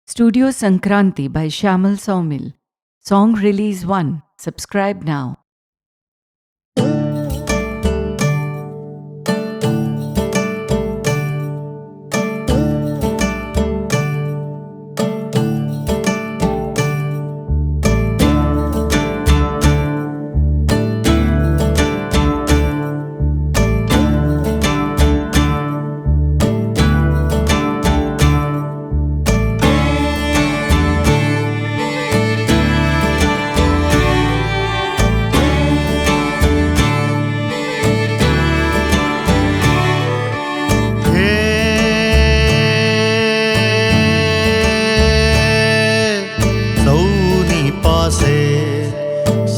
Studio Sankranti by Shyamal Saumil. Song Release 1. Subscribe now.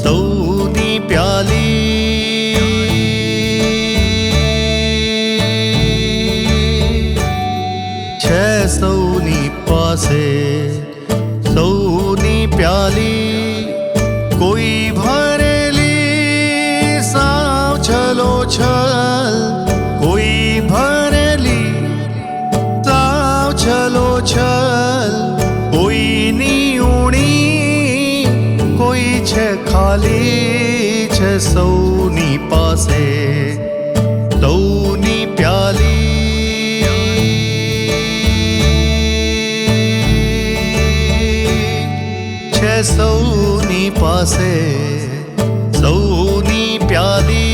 સૌની પ્યાલી છે, સૌની પાસે સૌની પ્યાલી, કોઈ ભરેલી સાવ છલો છલ, કોઈ ભરેલી સાવ છલો છલ, કોઈની ઊણી કોઈ છે ખાલી છે, સૌની પાસે સૌની પ્યાલી છે, સૌની પાસે સૌની પ્યાલી.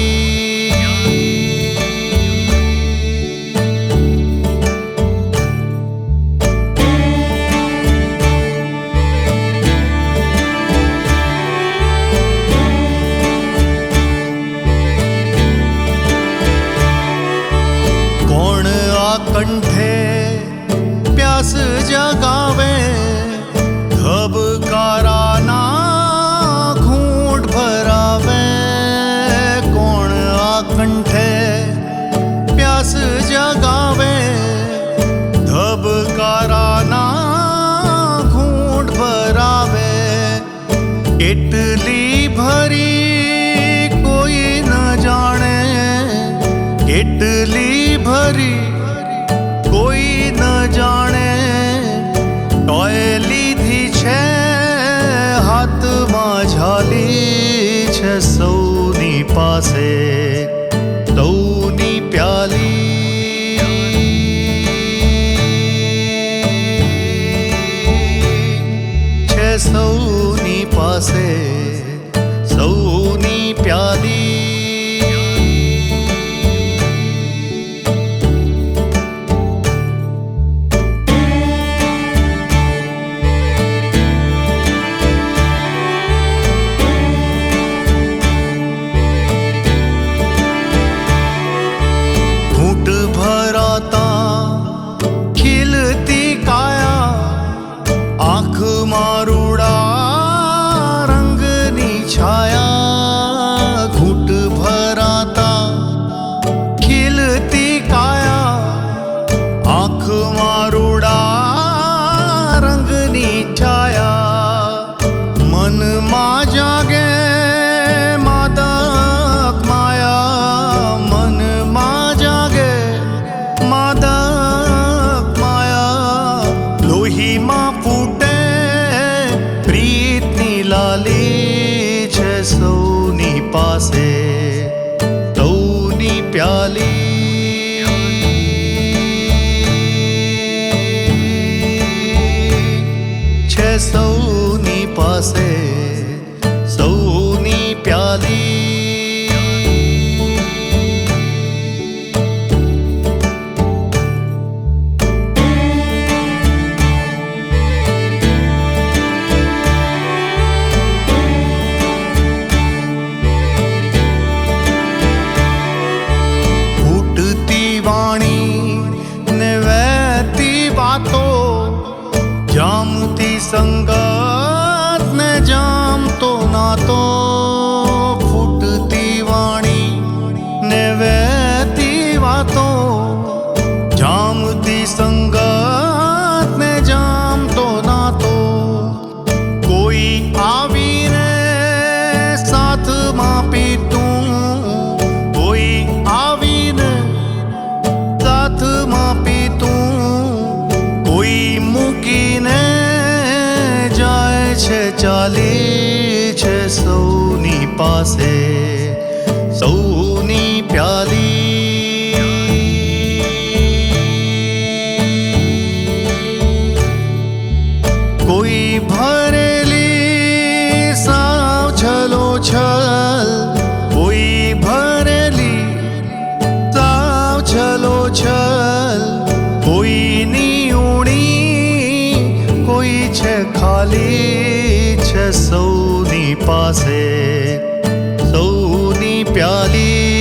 કંઠે પ્યાસ જગાવે, ધબકારાના ઘૂંટ ભરાવે, કોણ આ કંઠે પ્યાસ જગાવે, ધબકારાના ઘૂંટ ભરાવે, કેટલી ભરી કોઈ ન જાણે, કેટલી ભરી કોઈ ન જાણે, તોય લીધી છે હાથમાં ઝાલી છે, સૌની પાસે સૌની પ્યાલી છે, સૌની પાસે સૌની પ્યાલી. ખીલતી કાયા, આંખમાં રૂડા રંગની છાયા, ઘૂંટ ભરાતા ખીલતી કાયા, આંખમાં રૂડા રંગની છાયા, મનમાં જાગે માદક માયા, મનમાં જાગે માદક માયા, લોહીમાં ફૂટે પ્રીતની લાલી છે, સૌની પાસે સૌની પ્યાલી છે, સૌની પાસે સૌની પ્યાલી. જામતી સંગત ને જામતો નાતો, ફૂટતી વાણી ને વહેતી વાતો, જામતી સંગત ને જામતો નાતો, કોઈ આવીને સાથમાં પીતું, કોઈ આવીને સાથમાં પીતું, કોઈ મૂકીને છે ચાલી છે સૌની પાસે સૌની પ્યાલી કોઈ ભરેલી સાવ છલો છલ કોઈ ભરેલી સાવ છલો છલ કોઈની ઊણી કોઈ છે ખાલી છે સૌની પાસે સૌની પ્યાલી